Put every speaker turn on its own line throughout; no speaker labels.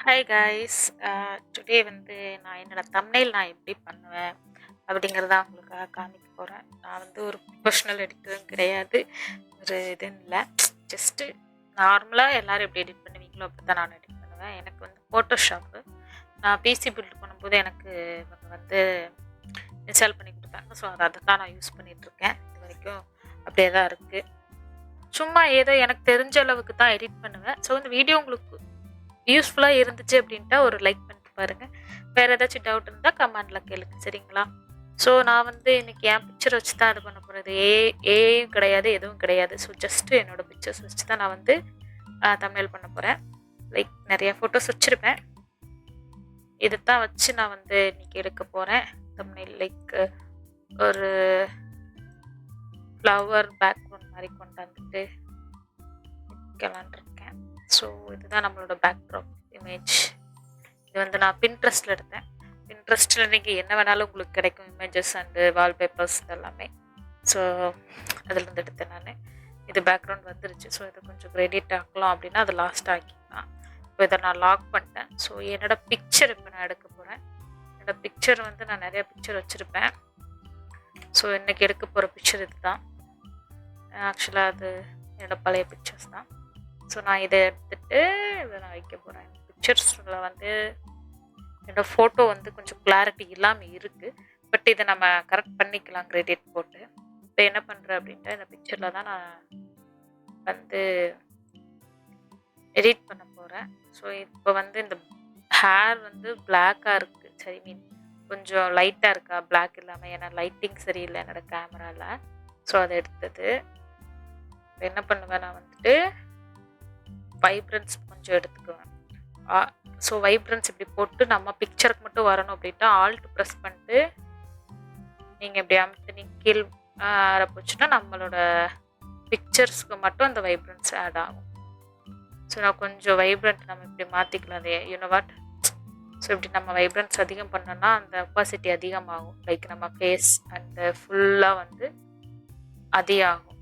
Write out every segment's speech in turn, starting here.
Hi guys. Today வந்து நான் என்னோட தம்ப்நெயில் நான் எப்படி பண்ணுவேன் அப்படிங்கிறத உங்களுக்காக காமிக்க போகிறேன். நான் வந்து ஒரு ப்ரொஃபஷ்னல் எடிட்டரும் கிடையாது, ஒரு இதுன்னு இல்லை. ஜஸ்ட்டு நார்மலாக எல்லோரும் எப்படி எடிட் பண்ணுவீங்களோ அப்படி தான் நான் எடிட் பண்ணுவேன். எனக்கு வந்து ஃபோட்டோஷாப்பு நான் பிசி பில்ட் பண்ணும்போது எனக்கு இவங்க வந்து இன்ஸ்டால் பண்ணி கொடுத்தாங்க. ஸோ அதை தான் நான் யூஸ் பண்ணிகிட்ருக்கேன். இது வரைக்கும் அப்படியே தான் இருக்குது. சும்மா ஏதோ எனக்கு தெரிஞ்ச அளவுக்கு தான் எடிட் பண்ணுவேன். ஸோ இந்த வீடியோ உங்களுக்கு யூஸ்ஃபுல்லாக இருந்துச்சு அப்படின்ட்டா ஒரு லைக் பண்ணிட்டு பாருங்கள். வேறு ஏதாச்சும் டவுட் இருந்தால் கமெண்டில் கேளுங்க, சரிங்களா? ஸோ நான் வந்து இன்றைக்கி என் பிக்சர் வச்சு தான் இது பண்ண போகிறது. ஏயும் கிடையாது, எதுவும் கிடையாது. ஸோ ஜஸ்ட்டு என்னோடய பிக்சர்ஸ் வச்சு தான் நான் வந்து தம்ப்நெயில் பண்ண போகிறேன். லைக் நிறையா ஃபோட்டோஸ் வச்சுருப்பேன். இதை தான் வச்சு நான் வந்து இன்றைக்கி எடுக்க போகிறேன் தம்ப்நெயில். லைக் ஒரு ஃப்ளவர் பேக்ரவுண்ட் மாதிரி கொண்டாந்துட்டு வைக்கலான் இருக்கேன். ஸோ இதுதான் நம்மளோட பேக்ட்ராப் இமேஜ். இது வந்து நான் பின்ட்ரெஸ்ட்டில் எடுத்தேன். பின்ட்ரெஸ்ட்டில் இன்றைக்கி என்ன வேணாலும் உங்களுக்கு கிடைக்கும், இமேஜஸ் அண்டு வால்பேப்பர்ஸ் இதெல்லாமே. ஸோ அதிலேருந்து எடுத்தேன் நான். இது பேக்ரவுண்ட் வந்துருச்சு. ஸோ இதை கொஞ்சம் எடிட் ஆக்கலாம் அப்படின்னா அதை லாஸ்ட் ஆக்கிக்கலாம். இப்போ இதை நான் லாக் பண்ணிட்டேன். ஸோ என்னோடய பிக்சர் இப்போ நான் எடுக்க போகிறேன். என்னோடய பிக்சர் வந்து நான் நிறையா பிக்சர் வச்சுருப்பேன். ஸோ இன்றைக்கி எடுக்க போகிற பிக்சர் இது தான். ஆக்சுவலாக அது என்னோடய பழைய பிக்சர்ஸ் தான். ஸோ நான் இதை எடுத்துகிட்டு இதை நான் வைக்க போகிறேன். பிக்சர்ஸில் வந்து என்னோடய ஃபோட்டோ வந்து கொஞ்சம் கிளாரிட்டி இல்லாமல் இருக்குது. பட் இதை நம்ம கரெக்ட் பண்ணிக்கலாம் கிரெடிட் போட்டு. இப்போ என்ன பண்ணுறேன் அப்படின்ட்டு இந்த பிக்சரில் தான் நான் வந்து எடிட் பண்ண போகிறேன். ஸோ இப்போ வந்து இந்த ஹேர் வந்து பிளாக்காக இருக்குது. சரி, மீன் கொஞ்சம் லைட்டாக இருக்கா, பிளாக் இல்லாமல். ஏன்னா லைட்டிங் சரியில்லை என்னோடய கேமராவில். ஸோ அதை எடுத்தது இப்போ என்ன பண்ணுவேன், நான் வந்துட்டு வைப்ரன்ஸ் கொஞ்சம் எடுத்துக்குவேன். ஸோ வைப்ரன்ஸ் இப்படி போட்டு நம்ம பிக்சருக்கு மட்டும் வரணும் அப்படின்ட்டு ஆல்ட் ப்ரெஸ் பண்ணிட்டு நீங்கள் இப்படி அமுத்தி கீழ் போச்சுன்னா நம்மளோட பிக்சர்ஸ்க்கு மட்டும் அந்த வைப்ரன்ஸ் ஆட் ஆகும். ஸோ நான் கொஞ்சம் வைப்ரண்ட் நம்ம இப்படி மாற்றிக்கலாம். அது யூனோவாட். ஸோ இப்படி நம்ம வைப்ரன்ஸ் அதிகம் பண்ணோன்னா அந்த ஒப்பாசிட்டி அதிகமாகும். லைக் நம்ம ஃபேஸ் அண்டு ஃபுல்லாக வந்து அதிகாகும்.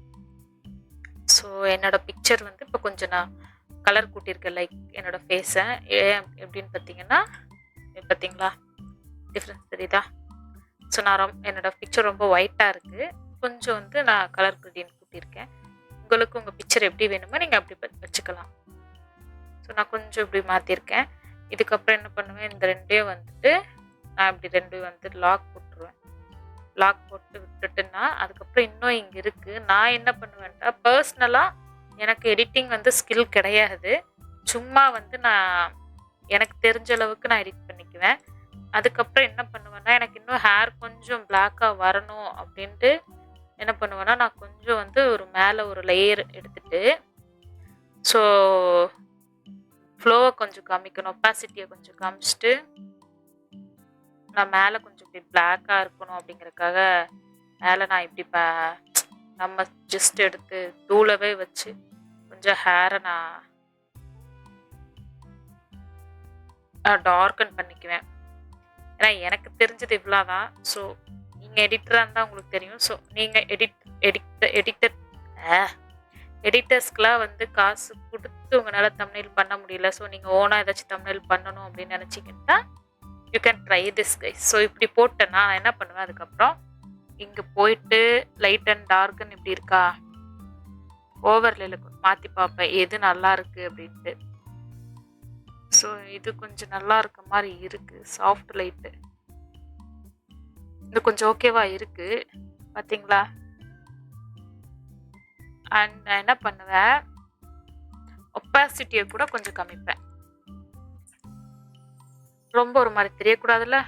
ஸோ என்னோடய பிக்சர் வந்து இப்போ கொஞ்சம் நான் கலர் கூட்டியிருக்கேன். லைக் என்னோடய ஃபேஸை எப்படின்னு பார்த்தீங்கன்னா, பார்த்தீங்களா டிஃப்ரென்ஸ் தெரியுதா? ஸோ நான் என்னோடய பிக்சர் ரொம்ப ஒயிட்டாக இருக்குது. கொஞ்சம் வந்து நான் கலர் கிரீன் கூட்டியிருக்கேன். உங்களுக்கு உங்கள் பிக்சர் எப்படி வேணுமோ நீங்கள் அப்படி வச்சுக்கலாம். ஸோ நான் கொஞ்சம் இப்படி மாற்றிருக்கேன். இதுக்கப்புறம் என்ன பண்ணுவேன், இந்த ரெண்டையும் வந்துட்டு நான் இப்படி ரெண்டையும் வந்து லாக் போட்டுருவேன். லாக் போட்டு விட்டுட்டுன்னா அதுக்கப்புறம் இன்னும் இங்கே இருக்குது. நான் என்ன பண்ணுவேன்டா, பர்சனலாக எனக்கு எடிட்டிங் வந்து ஸ்கில் கிடையாது. சும்மா வந்து நான் எனக்கு தெரிஞ்ச அளவுக்கு நான் எடிட் பண்ணிக்குவேன். அதுக்கப்புறம் என்ன பண்ணுவேன்னா, எனக்கு இன்னும் ஹேர் கொஞ்சம் பிளாக்காக வரணும் அப்படின்ட்டு என்ன பண்ணுவேன்னா, நான் கொஞ்சம் வந்து ஒரு மேலே ஒரு லேயர் எடுத்துட்டு ஸோ ஃப்ளோவை கொஞ்சம் காமிக்கணும், ஒப்பாசிட்டியை கொஞ்சம் காமிச்சிட்டு நான் மேலே கொஞ்சம் இப்படி பிளாக்காக இருக்கணும் அப்படிங்கிறதுக்காக மேலே நான் இப்படி நம்ம ஜஸ்ட் எடுத்து தூளவே வச்சு கொஞ்சம் ஹேரை நான் டார்க்கன் பண்ணிக்குவேன். ஏன்னா எனக்கு தெரிஞ்சது இவ்வளோ தான். ஸோ நீங்கள் எடிட்டராக இருந்தால் உங்களுக்கு தெரியும். ஸோ நீங்கள் எடிட்டர்ஸ்க்கெலாம் வந்து காசு கொடுத்து உங்களால் தம்ப்நெயில் பண்ண முடியல. ஸோ நீங்கள் ஓனாக ஏதாச்சும் தம்ப்நெயில் பண்ணணும் அப்படின்னு நினச்சிங்கன்னா you can try this guys. So இப்படி போட்டேன்னா நான் என்ன பண்ணுவேன், அதுக்கப்புறம் இங்கே போயிட்டு லைட் அண்ட் டார்க்குன்னு இப்படி இருக்கா, ஓவர்லேல மாற்றி பார்ப்பேன் எது நல்லா இருக்குது அப்படின்ட்டு. ஸோ இது கொஞ்சம் நல்லா இருக்க மாதிரி இருக்குது. சாஃப்ட் லைட்டு இது கொஞ்சம் ஓகேவா இருக்குது, பார்த்தீங்களா? அண்ட் நான் என்ன பண்ணுவேன், ஒப்பாசிட்டியை கூட கொஞ்சம் கம்மிப்பேன். ரொம்ப ஒரு மாதிரி தெரியக்கூடாதுல்ல.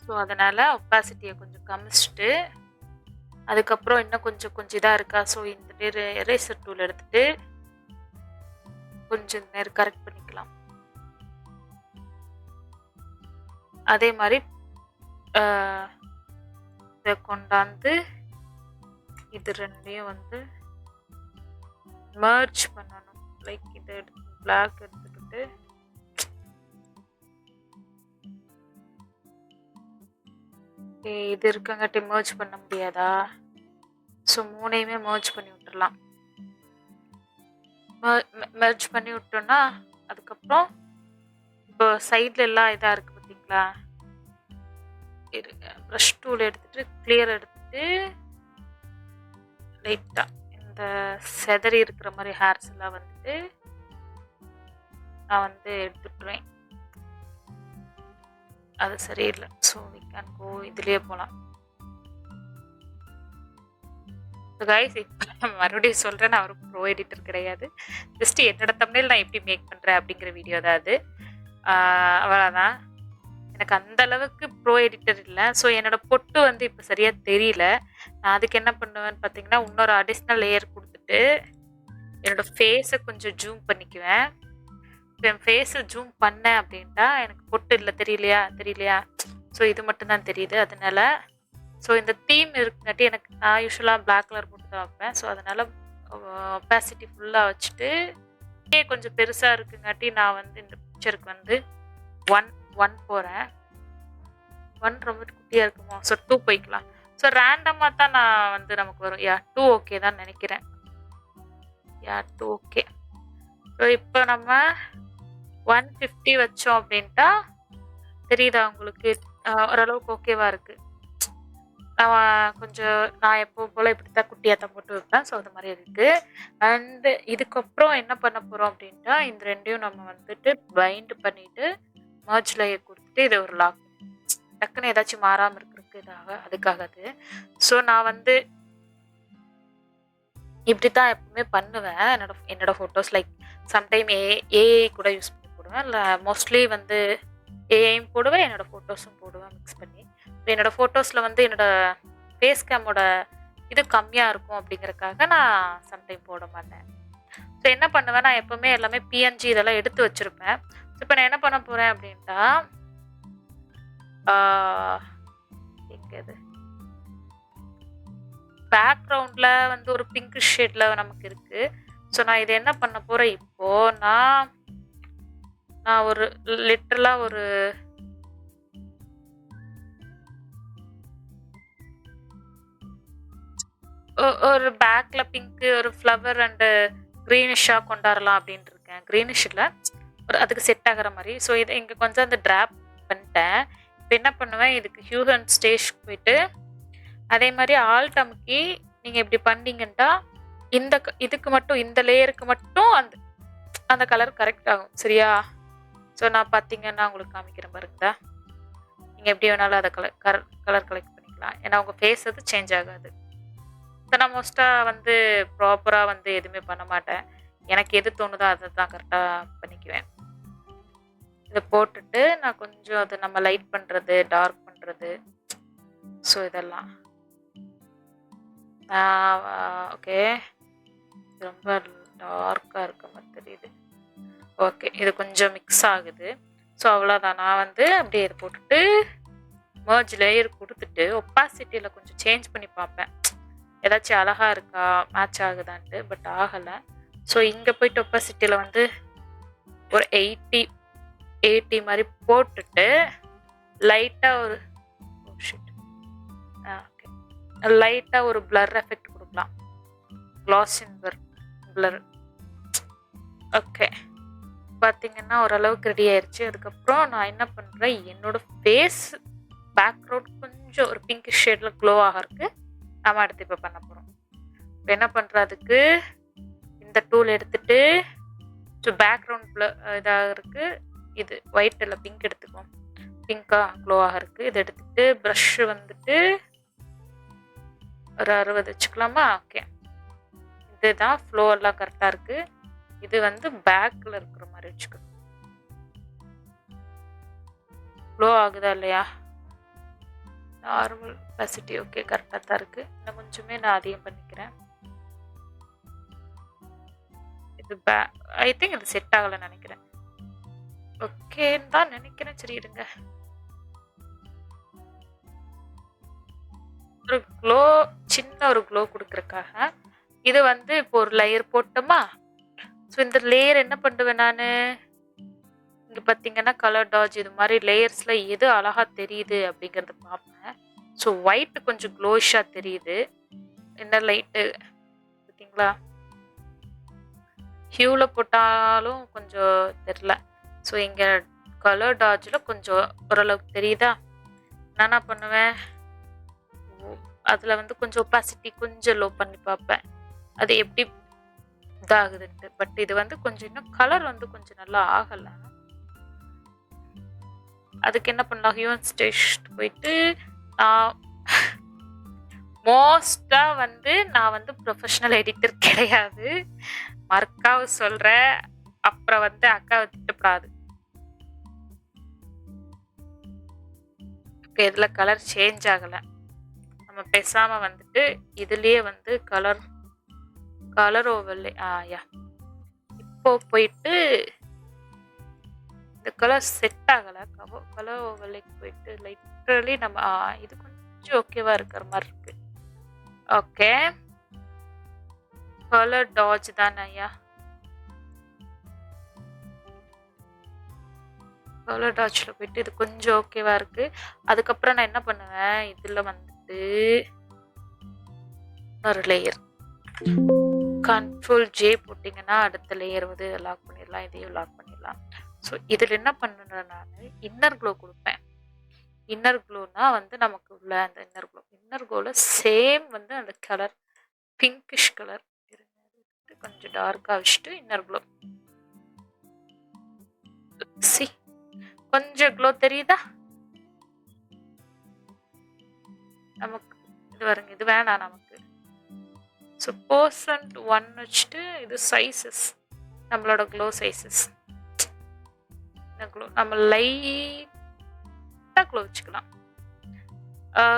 ஸோ அதனால் ஒப்பாசிட்டியை கொஞ்சம் கமிச்சிட்டு அதுக்கப்புறம் இன்னும் கொஞ்சம் இதாக இருக்கா. ஸோ இந்த எரேசர் டூல் எடுத்துகிட்டு கொஞ்சம் நேரம் கரெக்ட் பண்ணிக்கலாம். அதே மாதிரி இதை கொண்டாந்து இது ரெண்டையும் வந்து மர்ஜ் பண்ணணும். லைக் இதை பிளாக் எடுத்துக்கிட்டு இது இருக்கங்காட்டி மர்ஜ் பண்ண முடியாதா? ஸோ மூணையுமே மர்ஜ் பண்ணி விட்டுறலாம். மெர்ஜ் பண்ணி விட்டோம்னா அதுக்கப்புறம் இப்போ சைடில் எல்லாம் இதாக இருக்குது பார்த்தீங்களா? இருங்க, ப்ரஷ் டூல் எடுத்துட்டு கிளியர் எடுத்துட்டு லைட்டாக இந்த செதறி இருக்கிற மாதிரி ஹேர்ஸ் எல்லாம் வந்துட்டு நான் வந்து எடுத்துட்டுருவேன். அது சரியில்லை. ஸோ வி கேன் கோ இதுலேயே போகலாம். கைஸ் இப்போ மறுபடியும் சொல்கிறேன், நான் ஒரு ப்ரோ எடிட்டர் கிடையாது. ஜஸ்ட் என்னோட தமிழில் நான் எப்படி மேக் பண்ணுறேன் அப்படிங்கிற வீடியோ தான் அது. அவ்வளோதான். எனக்கு அந்த அளவுக்கு ப்ரோ எடிட்டர் இல்லை. ஸோ என்னோட பொட்டு வந்து இப்போ சரியாக தெரியல. நான் அதுக்கு என்ன பண்ணுவேன்னு பார்த்தீங்கன்னா, இன்னொரு அடிஷ்னல் லேயர் கொடுத்துட்டு என்னோட ஃபேஸை கொஞ்சம் ஜூம் பண்ணிக்குவேன். இப்போ என் ஃபேஸை ஜூம் பண்ணேன் அப்படின்ட்டா எனக்கு பொட்டு இல்லை தெரியலையா. ஸோ இது மட்டும்தான் தெரியுது. அதனால ஸோ இந்த தீம் இருக்குங்காட்டி எனக்கு நான் யூஸ்வலாக பிளாக் கலர் போட்டு தான் வைப்பேன். ஸோ அதனால் ஒப்பாசிட்டி ஃபுல்லாக வச்சுட்டு கொஞ்சம் பெருசாக இருக்குங்காட்டி நான் வந்து இந்த பிக்சருக்கு வந்து 1 போகிறேன். 1 ரொம்ப குட்டியாக இருக்குமோ? ஸோ 2 போய்க்கலாம். ஸோ ரேண்டமாக தான் நான் வந்து நமக்கு வரும். 2 ஓகே தான் நினைக்கிறேன். 2 ஓகே. ஸோ இப்போ நம்ம 150 வச்சோம் அப்படின்ட்டா தெரியுதா உங்களுக்கு? ஓரளவுக்கு ஓகேவா இருக்குது. நான் எப்போ போல் இப்படி தான் குட்டியாக தான் போட்டு வைப்பேன். ஸோ அது மாதிரி இருக்குது. அண்டு இதுக்கப்புறம் என்ன பண்ண போகிறோம் அப்படின்ட்டா இந்த ரெண்டையும் நம்ம வந்துட்டு பைண்ட் பண்ணிவிட்டு மர்ஜ் லேயர் கொடுத்துட்டு இதை ஒரு லாக் டக்குன்னு ஏதாச்சும் மாறாமல் இருக்கிறதுக்கு அதுக்காக அது. ஸோ நான் வந்து இப்படி தான் எப்பவுமே பண்ணுவேன். என்னோட ஃபோட்டோஸ் லைக் சம்டைம் ஏஐ கூட யூஸ் பண்ணி போடுவேன். இல்லை மோஸ்ட்லி வந்து ஏஐயும் போடுவேன், என்னோடய ஃபோட்டோஸும் போடுவேன் மிக்ஸ் பண்ணி. என்னோடய ஃபோட்டோஸில் வந்து என்னோடய ஃபேஸ் கேமோட இது கம்மியாக இருக்கும் அப்படிங்கிறதுக்காக நான் சம்டைம் போட மாட்டேன். ஸோ என்ன பண்ணுவேன், நான் எப்போவுமே எல்லாமே பிஎன்ஜி இதெல்லாம் எடுத்து வச்சுருப்பேன். ஸோ இப்போ நான் என்ன பண்ண போகிறேன் அப்படின்ட்டா எங்கே இது பேக்ரவுண்டில் வந்து ஒரு பிங்க் ஷேடில் நமக்கு இருக்குது. ஸோ நான் இதை என்ன பண்ண போகிறேன், இப்போது நான் ஒரு லிட்டரலாக ஒரு பேக்கில் பிங்க்கு ஒரு ஃப்ளவர் அண்டு க்ரீனிஷாக கொண்டாடலாம் அப்படின்ட்டு இருக்கேன். க்ரீனிஷ் இல்லை, அதுக்கு செட் ஆகிற மாதிரி. ஸோ இதை இங்கே கொஞ்சம் அந்த ட்ராப் பண்ணிட்டேன். இப்போ என்ன பண்ணுவேன், இதுக்கு ஹியூ அண்ட் ஸ்டேஜ்க்கு போயிட்டு அதே மாதிரி ஆல்ட் அமுக்கி நீங்கள் இப்படி பண்ணிங்கன்னா இதுக்கு மட்டும் இந்த லேயருக்கு மட்டும் அந்த கலர் கரெக்ட் ஆகும். சரியா? ஸோ நான் பார்த்தீங்கன்னா உங்களுக்கு காமிக்கிறேன் பாருங்கதா. நீங்கள் எப்படி வேணாலும் அதை கலர் கலெக்ட் பண்ணிக்கலாம். ஏன்னா உங்கள் ஃபேஸ் அது சேஞ்ச் ஆகாது. ஸோ நான் மோஸ்ட்டாக வந்து ப்ராப்பராக வந்து எதுவுமே பண்ண மாட்டேன். எனக்கு எது தோணுதோ அதை தான் கரெக்டாக பண்ணிக்குவேன். இதை போட்டுட்டு நான் கொஞ்சம் அதை நம்ம லைட் பண்ணுறது டார்க் பண்ணுறது ஸோ இதெல்லாம் ஓகே. ரொம்ப டார்க்காக இருக்க மாதிரி தெரியுது. ஓகே, இது கொஞ்சம் மிக்ஸ் ஆகுது. ஸோ அவ்வளோதான். நான் வந்து அப்படியே இதை போட்டுட்டு மர்ஜ் லேயர் கொடுத்துட்டு ஒப்பாசிட்டியில் கொஞ்சம் சேஞ்ச் பண்ணி பார்ப்பேன், ஏதாச்சும் அழகாக இருக்கா மேட்ச் ஆகுதான்ட்டு. பட் ஆகலை. ஸோ இங்கே போய்ட்டு ஒப்பாசிட்டியில் வந்து ஒரு 80 மாதிரி போட்டுட்டு லைட்டாக ஒரு ஓகே லைட்டாக ஒரு பிளர் எஃபெக்ட் கொடுக்கலாம். க்ளாஸ் இன் பிளர். ஓகே, பார்த்தீங்கன்னா ஓரளவுக்கு ரெடி ஆயிடுச்சு. அதுக்கப்புறம் நான் என்ன பண்ணுறேன், என்னோடய ஃபேஸ் பேக்ரவுண்ட் கொஞ்சம் ஒரு பிங்க் ஷேடில் க்ளோ ஆகிறதுக்கு நம்ம அடுத்து இப்போ பண்ண போகிறோம். இப்போ என்ன பண்ணுறதுக்கு இந்த டூல் எடுத்துகிட்டு ஸோ பேக்ரவுண்ட் இதாக இருக்குது, இது ஒயிட் இல்லை பிங்க் எடுத்துக்குவோம். பிங்காக க்ளோ ஆகிறதுக்கு இதை எடுத்துகிட்டு ப்ரஷ்ஷு வந்துட்டு ஒரு 60 வச்சுக்கலாமா? ஓகே, இதுதான் ஃப்ளோ எல்லாம் கரெக்டாக இருக்குது. இது வந்து பேக்கில் இருக்கிற மாதிரி வச்சுக்கணும். ஃப்ளோ ஆகுதா இல்லையா? நார்மல் ஒப்பாசிட்டி ஓகே கரெக்டாக தான் இருக்குது. இன்னும் கொஞ்சமே நான் அதிகம் பண்ணிக்கிறேன். இது ஐ திங்க் இது செட் ஆகலைன்னு நினைக்கிறேன். ஓகேன்னு தான் நினைக்கிறேன். சரி இருங்க, ஒரு க்ளோ சின்ன ஒரு க்ளோ கொடுக்குறக்காக இது வந்து இப்போ ஒரு லேயர் போட்டோமா. ஸோ இந்த லேயர் என்ன பண்ணுவேன் நான், இங்கே பார்த்தீங்கன்னா கலர் டாஜ் இது மாதிரி லேயர்ஸில் எது அழகாக தெரியுது அப்படிங்கிறத பார்ப்பேன். ஸோ ஒயிட் கொஞ்சம் க்ளோஷாக தெரியுது. என்ன லைட்டு பார்த்தீங்களா? ஹியூவில் போட்டாலும் கொஞ்சம் தெரில. ஸோ இங்கே கலர் டாட்ஜில் கொஞ்சம் ஓரளவுக்கு தெரியுதா? நான் என்ன பண்ணுவேன், அதில் வந்து கொஞ்சம் ஒப்பாசிட்டி கொஞ்சம் லோ பண்ணி பார்ப்பேன் அது எப்படி இதாகுதுன்ட்டு. பட் இது வந்து கொஞ்சம் இன்னும் கலர் வந்து கொஞ்சம் நல்லா ஆகலை. அதுக்கு என்ன பண்ணலாம், ஹியூமன் ஸ்டேஷ் போயிட்டு நான் மோஸ்ட்டாக வந்து நான் வந்து ப்ரொஃபஷ்னல் எடிட்டர் கிடையாது, மறுக்காவை சொல்கிறேன். அப்புறம் வந்து அக்காவை திட்டப்படாது. இப்போ இதில் கலர் சேஞ்ச் ஆகலை. நம்ம பேசாமல் வந்துட்டு இதுலேயே வந்து கலர் ஓவர்லே யா இப்போ போயிட்டு இந்த கலர் செட் ஆகலை. கலர் ஓவர்லேக்கு போயிட்டு லைட்டரலி நம்ம இது கொஞ்சம் ஓகேவா இருக்கிற மாதிரி இருக்கு. ஓகே, கலர் டாட்ஜ் தானே ஐயா, கலர் டாட்ஜில் போயிட்டு இது கொஞ்சம் ஓகேவா இருக்கு. அதுக்கப்புறம் நான் என்ன பண்ணுவேன், இதில் வந்துட்டு ஒரு லேயர் Ctrl J போட்டிங்கன்னா அடுத்த லேயர் வந்து லாக் பண்ணிடலாம், இதையும் லாக் பண்ணிடலாம். ஸோ இதில் என்ன பண்ணுறேன், நான் இன்னர் க்ளோ கொடுப்பேன். இன்னர் க்ளோனா வந்து நமக்கு உள்ள அந்த இன்னர் க்ளோவில் சேம் வந்து அந்த கலர் பிங்கிஷ் கலர் கொஞ்சம் டார்க்காக வச்சுட்டு இன்னர் க்ளோ சி கொஞ்சம் க்ளோ தெரியுதா நமக்கு? இது வருங்க, இது வேணாம் நமக்கு. ஸோ %1 வச்சுட்டு இது சைஸஸ், நம்மளோட க்ளோ சைஸஸ். க்ளோ நம்ம லைட்டாக க்ளோ வச்சுக்கலாம்.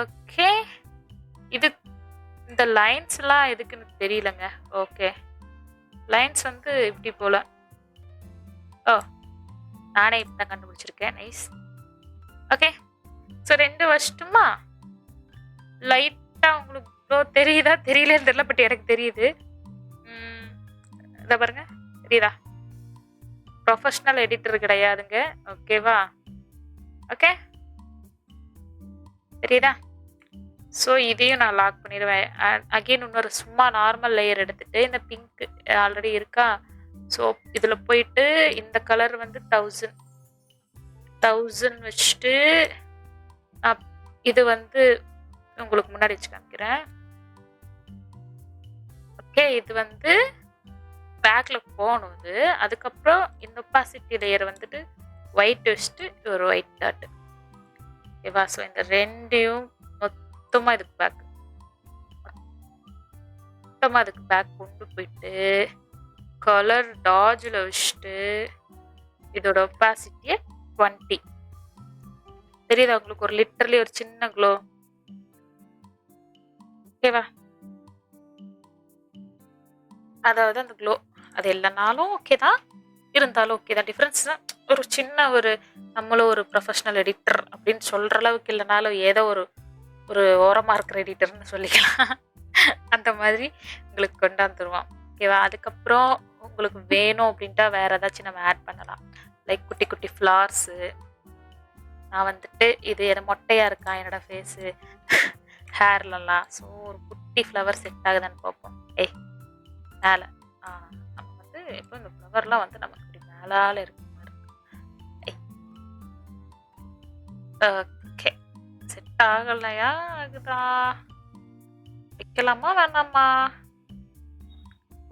ஓகே, இது இந்த லைன்ஸ்லாம் எதுக்குன்னு தெரியலங்க. ஓகே, லைன்ஸ் வந்து இப்படி போல. ஓ, நானே இப்போ தான் கண்டுபிடிச்சிருக்கேன். நைஸ். ஓகே, ஸோ 2 வருஷமா லைட்டாக உங்களுக்கு க்ளோ தெரியுதா தெரியலன்னு தெரியல, பட் எனக்கு தெரியுது. இதை பாருங்க, தெரியுதா? ப்ரொஃபஷ்னல் எடிட்டர் கிடையாதுங்க, ஓகேவா? ஓகே, தெரியுதா? ஸோ இதையும் நான் லாக் பண்ணிடுவேன். அகெயின் இன்னொரு சும்மா நார்மல் லேயர் எடுத்துட்டு இந்த பிங்க் ஆல்ரெடி இருக்கா, ஸோ இதில் போயிட்டு இந்த கலர் வந்து 1000 வச்சுட்டு இது வந்து உங்களுக்கு முன்னாடி வச்சு காமிக்கிறேன். ஓகே, இது வந்து பேக்ல போகணும். இது அதுக்கப்புறம் இந்த ஒப்பாசிட்டி லேயர் வந்துட்டு ஒயிட் வச்சுட்டு ஒரு ஒயிட் டாட். ஓகேவா? ஸோ இந்த ரெண்டையும் மொத்தமாக இதுக்கு பேக் கொண்டு போயிட்டு கலர் டாட்ஜில் வச்சுட்டு இதோட ஒப்பாசிட்டியை 20. தெரியுதா உங்களுக்கு? ஒரு லிட்டர்லி ஒரு சின்ன க்ளோ. ஓகேவா? அதாவது அந்த க்ளோ அது இல்லைனாலும் ஓகே தான், இருந்தாலும் ஓகே தான். டிஃப்ரென்ஸ் தான் ஒரு சின்ன ஒரு நம்மளும் ஒரு ப்ரொஃபஷ்னல் எடிட்டர் அப்படின்னு சொல்கிற அளவுக்கு இல்லைனாலும் ஏதோ ஒரு ஓரமாக இருக்கிற எடிட்டர்னு சொல்லிக்கலாம். அந்த மாதிரி உங்களுக்கு கொண்டாந்துருவான். ஓகேவா? அதுக்கப்புறம் உங்களுக்கு வேணும் அப்படின்ட்டா வேறு ஏதாச்சும் நம்ம ஆட் பண்ணலாம். லைக் குட்டி குட்டி ஃப்ளார்ஸு. நான் வந்துட்டு இது எனக்கு மொட்டையாக இருக்கா என்னோட ஃபேஸு ஹேர்லலாம். ஸோ ஒரு குட்டி ஃப்ளவர் செட் ஆகுதான்னு பார்ப்போம். மேலே நம்ம வந்து இப்போ இந்த ஃப்ளவர்லாம் வந்து நமக்கு இப்படி மேலால் இருக்கு. ஓகே, செட் ஆகலையா? ஆகுதா? வைக்கலாமா வேணாமா?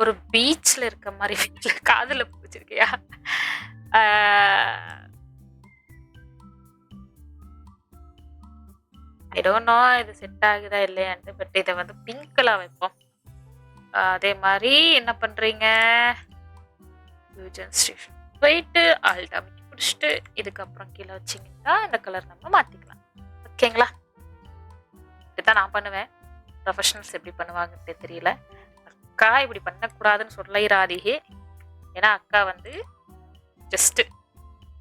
ஒரு பீச்சில் இருக்க மாதிரி வீட்டில் காதில் பிடிச்சிருக்கியா? ஐ டோன்ட் நோ இது செட் ஆகுதா இல்லையான்ட்டு. பட் இதை வந்து பிங்க்லாம் வைப்போம். அதே மாதிரி என்ன பண்ணுறீங்க, யூஜன் ஸ்டேஷன் போயிட்டு ஆல்ட் அமைக்கி பிடிச்சிட்டு இதுக்கப்புறம் கீழே வச்சிங்கன்னா இந்த கலர் நம்ம மாற்றிக்கலாம். ஓகேங்களா? இப்படிதான் நான் பண்ணுவேன். ப்ரொஃபஷனல்ஸ் எப்படி பண்ணுவாங்கன்னு தெரியல. அக்கா இப்படி பண்ணக்கூடாதுன்னு சொல்லிடாதீங்க. ஏன்னா அக்கா வந்து ஜஸ்ட்டு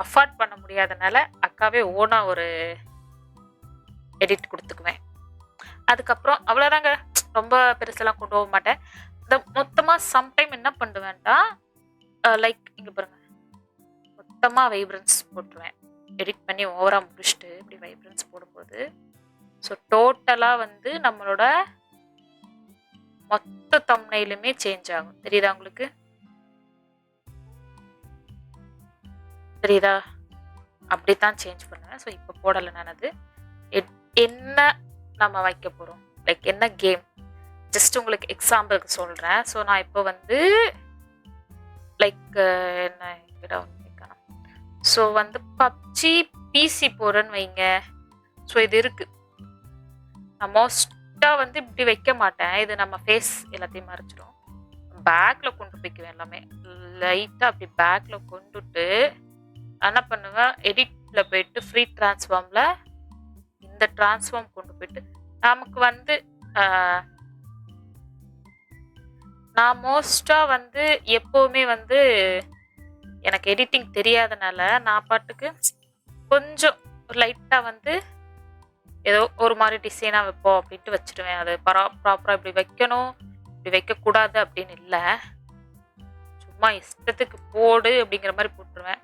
அஃபோர்ட் பண்ண முடியாதனால அக்காவே ஓனாக ஒரு எடிட் கொடுத்துக்குவேன். அதுக்கப்புறம் அவ்வளோதாங்க, ரொம்ப பெருசெல்லாம் கொண்டு போக மாட்டேன். இந்த மொத்தமாக சம்டைம் என்ன பண்ணுவேன்டா, லைக் இங்கே பாருங்க, மொத்தமாக வைப்ரன்ஸ் போட்டுருவேன். எடிட் பண்ணி ஓவராக முடிச்சுட்டு இப்படி வைப்ரன்ஸ் போடும்போது ஸோ டோட்டலாக வந்து நம்மளோட மொத்த தம்ப்நெயிலுமே சேஞ்ச் ஆகும். தெரியுதா உங்களுக்கு? தெரியுதா? அப்படித்தான் சேஞ்ச் பண்ணுவேன். ஸோ இப்போ போடலை நான் அது. என்ன நம்ம வைக்க போகிறோம், லைக் என்ன கேம், ஜஸ்ட் உங்களுக்கு எக்ஸாம்பிளுக்கு சொல்கிறேன். ஸோ நான் இப்போ வந்து லைக் என்ன கேட்கணும். ஸோ வந்து பப்ஜி பிசி போகிறேன்னு வைங்க. ஸோ இது இருக்கு. நான் மோஸ்ட்டாக வந்து இப்படி வைக்க மாட்டேன். இது நம்ம ஃபேஸ் எல்லாத்தையும் மறைச்சிடும். பேக்கில் கொண்டு போய்க்குவேன் எல்லாமே. லைட்டாக அப்படி பேக்கில் கொண்டுட்டு என்ன பண்ணுவேன், எடிட்டில் போயிட்டு ஃப்ரீ ட்ரான்ஸ்ஃபார்மில் இந்த ட்ரான்ஸ்ஃபார்ம் கொண்டு போயிட்டு நமக்கு வந்து நான் மோஸ்ட்டாக வந்து எப்போவுமே வந்து எனக்கு எடிட்டிங் தெரியாதனால நான் பாட்டுக்கு கொஞ்சம் லைட்டாக வந்து ஏதோ ஒரு மாதிரி டிசைனாக வைப்போம் அப்படின்ட்டு வச்சுடுவேன். அது ப்ராப்பராக இப்படி வைக்கணும் இப்படி வைக்கக்கூடாது அப்படின்னு இல்லை, சும்மா இஷ்டத்துக்கு போடு அப்படிங்கிற மாதிரி போட்டுருவேன்.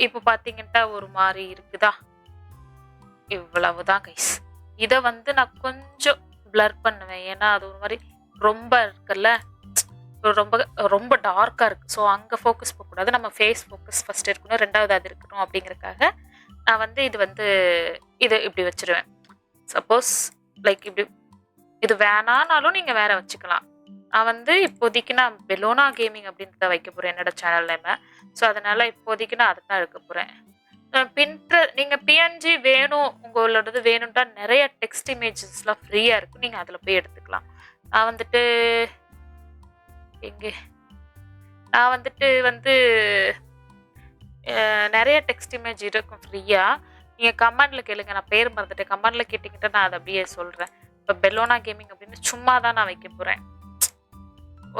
இப்போ பார்த்தீங்கன்னா ஒரு மாதிரி இருக்குதா, இவ்வளவுதான் கைஸ். இதை வந்து நான் கொஞ்சம் பிளர் பண்ணுவேன். ஏன்னா அது ஒரு மாதிரி ரொம்ப இருக்குல்ல, ரொம்ப ரொம்ப டார்க்காக இருக்குது. ஸோ அங்கே ஃபோக்கஸ் போகக்கூடாது, நம்ம ஃபேஸ் ஃபோக்கஸ் ஃபஸ்ட் இருக்கணும், ரெண்டாவது அது இருக்கணும் அப்படிங்கிறதுக்காக நான் வந்து இது இப்படி வச்சுருவேன். சப்போஸ் லைக் இப்படி இது வேணானாலும் நீங்கள் வேற வச்சுக்கலாம். நான் வந்து இப்போதைக்கு நான் பெலோனா கேமிங் அப்படின்றத வைக்க போகிறேன் என்னோட சேனல் நேம். ஸோ அதனால் இப்போதைக்கு நான் அதை தான் எடுக்க போகிறேன். நீங்கள் பிஎன்ஜி வேணும், உங்களோடது வேணும்ட்டா நிறைய டெக்ஸ்ட் இமேஜஸ்லாம் ஃப்ரீயாக இருக்கும், நீங்கள் அதில் போய் எடுத்துக்கலாம். நான் வந்துட்டு வந்து நிறைய டெக்ஸ்ட் இமேஜ் இருக்கும் ஃப்ரீயாக. நீங்கள் கமெண்டில் கேளுங்க, நான் பேர் மறந்துட்டேன். கமெண்டில் கேட்டிக்கிட்ட நான் அதை அப்படியே சொல்கிறேன். இப்போ பெலோனா கேமிங் அப்படின்னு சும்மா தான் நான் வைக்க போகிறேன்.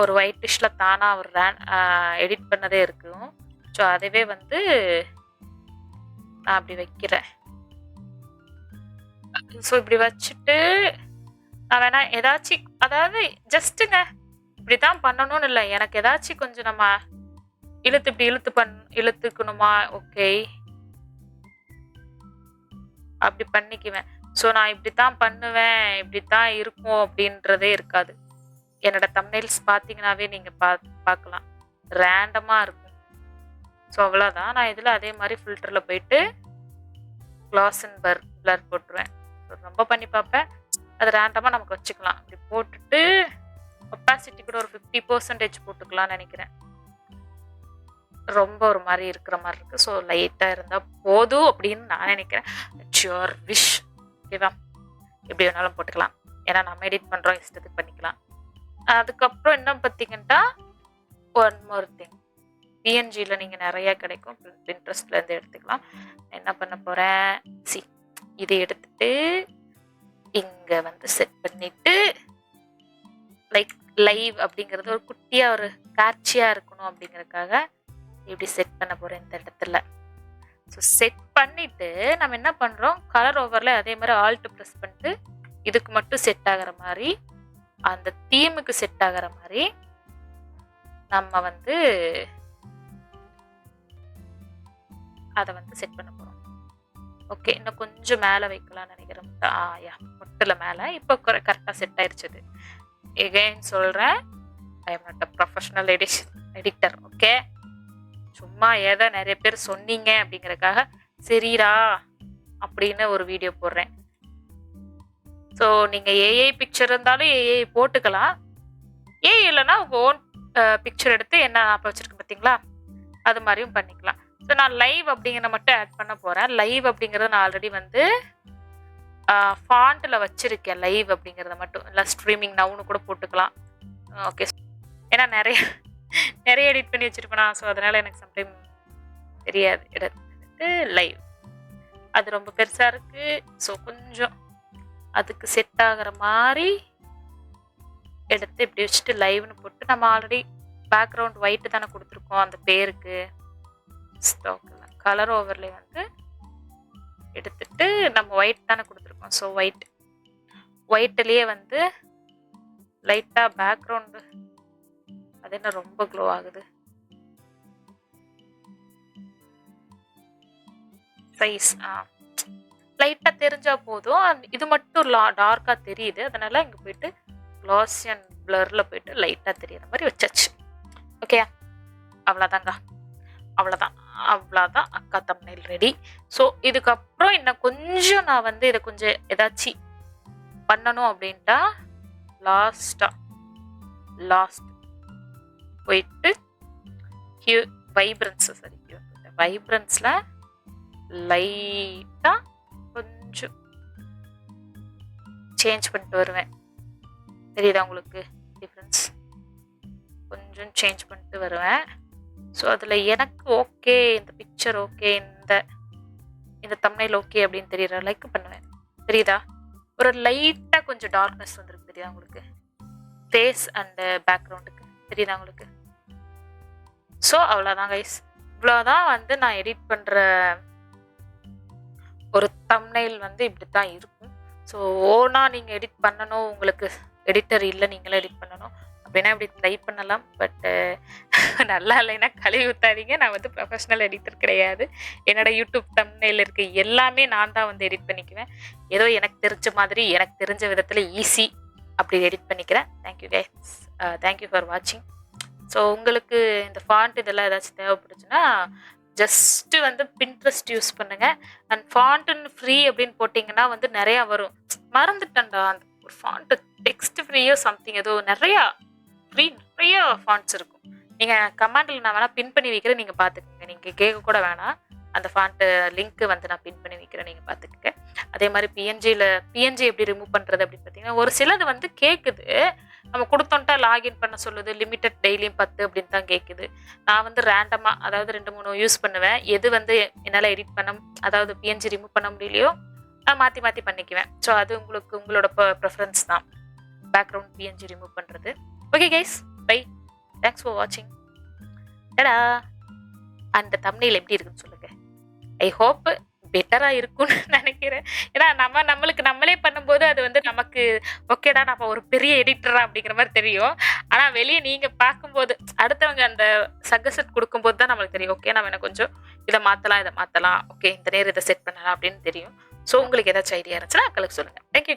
ஒரு ஒயிட் டிஷ்ல தானாக ஒரு எடிட் பண்ணதே இருக்கும். ஸோ அதுவே வந்து நான் அப்படி வைக்கிறேன். ஸோ இப்படி வச்சுட்டு நான் வேணா ஏதாச்சும், அதாவது ஜஸ்ட்டுங்க இப்படிதான் பண்ணணும்னு இல்லை, எனக்கு ஏதாச்சும் கொஞ்சம் நம்ம இப்படி இழுத்துக்கணுமா, ஓகே அப்படி பண்ணிக்குவேன். ஸோ நான் இப்படித்தான் பண்ணுவேன், இப்படித்தான் இருக்கும் அப்படின்றதே இருக்காது. என்னோட தம்ப்நெயில்ஸ் பார்த்தீங்கன்னாவே நீங்கள் பார்க்கலாம், ரேண்டமாக இருக்கும். ஸோ அவ்வளோதான். நான் இதில் அதே மாதிரி ஃபில்டரில் போயிட்டு க்ளாஸ் அண்ட் பிளர் போட்டுருவேன். ஸோ ரொம்ப பண்ணி பார்ப்பேன், அது ரேண்டமாக நமக்கு வச்சுக்கலாம். இப்படி போட்டுட்டு ஒப்பாசிட்டி கூட ஒரு 50% போட்டுக்கலாம்னு நினைக்கிறேன். ரொம்ப ஒரு மாதிரி இருக்கிற மாதிரி இருக்குது. ஸோ லைட்டாக இருந்தால் போதும் அப்படின்னு நான் நினைக்கிறேன். இட்ஸ் யுவர் விஷ், ஓகேவா? எப்படி வேணாலும் போட்டுக்கலாம், ஏன்னா நம்ம எடிட் பண்ணுறோம், இஷ்டத்துக்கு பண்ணிக்கலாம். அதுக்கப்புறம் என்ன பார்த்தீங்கன்னா ஒன் மோர் திங், பிஎன்ஜியில் நீங்கள் நிறையா கிடைக்கும், பின்ட்ரெஸ்ட்லேருந்து எடுத்துக்கலாம். என்ன பண்ண போகிறேன், இதை எடுத்துட்டு இங்கே வந்து செட் பண்ணிவிட்டு லைக் லைவ் அப்படிங்கிறது ஒரு குட்டியாக ஒரு காட்சியாக இருக்கணும் அப்படிங்கிறதுக்காக இப்படி செட் பண்ண போகிறேன் இந்த இடத்துல. ஸோ செட் பண்ணிவிட்டு நம்ம என்ன பண்ணுறோம், கலர் ஓவரில் அதே மாதிரி ஆல்ட்டு ப்ரெஸ் பண்ணிட்டு இதுக்கு மட்டும் செட் ஆகிற மாதிரி, அந்த தீமுக்கு செட் ஆகிற மாதிரி நம்ம வந்து அதை வந்து செட் பண்ண போகிறோம். ஓகே, இன்னும் கொஞ்சம் மேலே வைக்கலாம்னு நினைக்கிறேன். முட்டில் மேலே இப்போ கரெக்டாக செட் ஆயிடுச்சு. எகைன் சொல்கிறேன், I am not a professional editor, okay? சும்மா ஏதோ நிறைய பேர் சொன்னீங்க அப்படிங்கிறதுக்காக சரிடா அப்படின்னு ஒரு வீடியோ போடுறேன். ஸோ நீங்கள் ஏஐ பிக்சர் இருந்தாலும் ஏஐ போட்டுக்கலாம், ஏஐ இல்லைன்னா உங்கள் ஓன் பிக்சர் எடுத்து என்ன அப்போ வச்சுருக்கேன் பார்த்தீங்களா, அது மாதிரியும் பண்ணிக்கலாம். ஸோ நான் லைவ் அப்படிங்கிறத மட்டும் ஆட் பண்ண போகிறேன். லைவ் அப்படிங்கிறத நான் ஆல்ரெடி வந்து ஃபாண்ட்டில் வச்சுருக்கேன். லைவ் அப்படிங்கிறத மட்டும் இல்லை, ஸ்ட்ரீமிங் நவுன்னு கூட போட்டுக்கலாம். ஓகே, ஏன்னா நிறைய எடிட் பண்ணி வச்சுருப்பேனா, ஸோ அதனால் எனக்கு சம்டைம் தெரியாது. எடுத்து லைவ் அது ரொம்ப பெருசாக இருக்குது. ஸோ கொஞ்சம் அதுக்கு செட் ஆகிற மாதிரி எடுத்து இப்படி வச்சுட்டு லைவ்னு போட்டு, நம்ம ஆல்ரெடி பேக்ரவுண்ட் ஒயிட்டு தானே கொடுத்துருக்கோம் அந்த பேருக்கு, ஸ்டாக்கில் கலர் ஓவர்லே வந்து எடுத்துட்டு நம்ம ஒயிட் தானே கொடுத்துருக்கோம். ஸோ ஒயிட்லேயே வந்து லைட்டாக பேக்ரவுண்டு அது என்ன ரொம்ப க்ளோ ஆகுது, சைஸ் லைட்டாக தெரிஞ்சால் போதும். இது மட்டும் டார்க்காக தெரியுது, அதனால் இங்கே போயிட்டு க்ளாஸ் அண்ட் பிளரில் போயிட்டு லைட்டாக தெரியுற மாதிரி வச்சாச்சு. ஓகே, அவ்வளோதாங்க. அவ்வளோதான் அவ்வளோதான் அக்கா தம்ப்நெயில் ரெடி. ஸோ இதுக்கப்புறம் இன்னும் கொஞ்சம் நான் வந்து இதை கொஞ்சம் ஏதாச்சும் பண்ணணும் அப்படின்ட்டா லாஸ்ட் போயிட்டு வைப்ரன்ஸில் லைட்டாக கொஞ்சம் சேஞ்ச் பண்ணிட்டு வருவேன். தெரியுதா உங்களுக்கு டிஃப்ரென்ஸ்? கொஞ்சம் சேஞ்ச் பண்ணிட்டு வருவேன். ஸோ அதில் எனக்கு ஓகே, இந்த பிக்சர் ஓகே, இந்த தம்ப்நெயில் ஓகே அப்படின்னு தெரியுற லைக் பண்ணுவேன். தெரியுதா? ஒரு லைட்டாக கொஞ்சம் டார்க்னஸ் வந்துருக்கு. தெரியுதா உங்களுக்கு? ஃபேஸ் அண்டு பேக்ரவுண்டுக்கு தெரியுதா உங்களுக்கு? ஸோ அவ்வளோதான் கைஸ். இவ்வளோதான் வந்து நான் எடிட் பண்ணுற ஒரு தம்ப்நெயில் வந்து இப்படி தான் இருக்கும். ஸோ ஓனாக நீங்கள் எடிட் பண்ணணும், உங்களுக்கு எடிட்டர் இல்லை, நீங்களே எடிட் பண்ணணும் அப்படின்னா இப்படி ட்ரை பண்ணலாம். பட்டு நல்லா இல்லைன்னா கழுவி ஊற்றாதீங்க. நான் வந்து ப்ரொஃபஷ்னல் எடிட்டர் கிடையாது. என்னோட யூடியூப் தம்ப்நெயில் இருக்க எல்லாமே நான் தான் வந்து எடிட் பண்ணிக்குவேன். ஏதோ எனக்கு தெரிஞ்ச மாதிரி, எனக்கு தெரிஞ்ச விதத்தில் ஈஸி அப்படி எடிட் பண்ணிக்கிறேன். தேங்க்யூ கைஸ், தேங்க்யூ ஃபார் வாட்சிங். ஸோ உங்களுக்கு இந்த ஃபாண்ட் இதெல்லாம் ஏதாச்சும் தேவைப்படுச்சுன்னா ஜஸ்ட்டு வந்து பின்ட்ரெஸ்ட் யூஸ் பண்ணுங்கள். அண்ட் ஃபாண்ட்டுன்னு ஃப்ரீ அப்படின்னு போட்டிங்கன்னா வந்து நிறையா வரும். மறந்துட்டேன்டா, அந்த ஒரு ஃபாண்ட்டு டெக்ஸ்ட் ஃப்ரீயோ சம்திங் ஏதோ நிறையா ஃபாண்ட்ஸ் இருக்கும். நீங்கள் கமெண்டில் நான் வேணால் பின் பண்ணி வைக்கிறேன், நீங்கள் பார்த்துக்கோங்க. நீங்கள் கேட்க கூட வேணாம், அந்த ஃபாண்ட்டு லிங்க்கு வந்து நான் பின் பண்ணி வைக்கிறேன், நீங்கள் பார்த்துக்கங்க. அதே மாதிரி பிஎன்ஜி எப்படி ரிமூவ் பண்ணுறது அப்படின்னு பார்த்தீங்கன்னா ஒரு சிலது வந்து கேட்குது, நம்ம கொடுத்தோன்ட்டா லாகின் பண்ண சொல்லுது, லிமிட்டட் டெய்லியும் 10 அப்படின்னு தான் கேட்குது. நான் வந்து ரேண்டமாக அதாவது 2-3 யூஸ் பண்ணுவேன். எது வந்து என்னால் எடிட் பண்ண அதாவது பிஎன்ஜி ரிமூவ் பண்ண முடியலையோ நான் மாற்றி பண்ணிக்குவேன். ஸோ அது உங்களோட ப்ரெஃபரன்ஸ் தான், பேக்ரவுண்ட் பிஎன்ஜி ரிமூவ் பண்ணுறது. Okay guys, bye, thanks for வாட்சிங். டடா. அந்த தம்ப்நெயில் எப்படி இருக்குன்னு சொல்லுங்கள். ஐ ஹோப் பெட்டராக இருக்கும்னு நினைக்கிறேன். ஏன்னா நம்மளுக்கு நம்மளே பண்ணும்போது அது வந்து நமக்கு ஓகேடா நம்ம ஒரு பெரிய எடிட்டரா அப்படிங்கிற மாதிரி தெரியும். ஆனால் வெளியே நீங்கள் பார்க்கும்போது அடுத்தவங்க அந்த சஜஷன் கொடுக்கும்போது தான் நம்மளுக்கு தெரியும், ஓகே நம்ம என்ன கொஞ்சம் இதை மாற்றலாம், ஓகே இந்த நேரம் இதை செட் பண்ணலாம் அப்படின்னு தெரியும். ஸோ உங்களுக்கு ஏதாச்சும் ஐடியா இருந்துச்சுன்னா அக்களுக்கு சொல்லுங்கள். Thank you guys.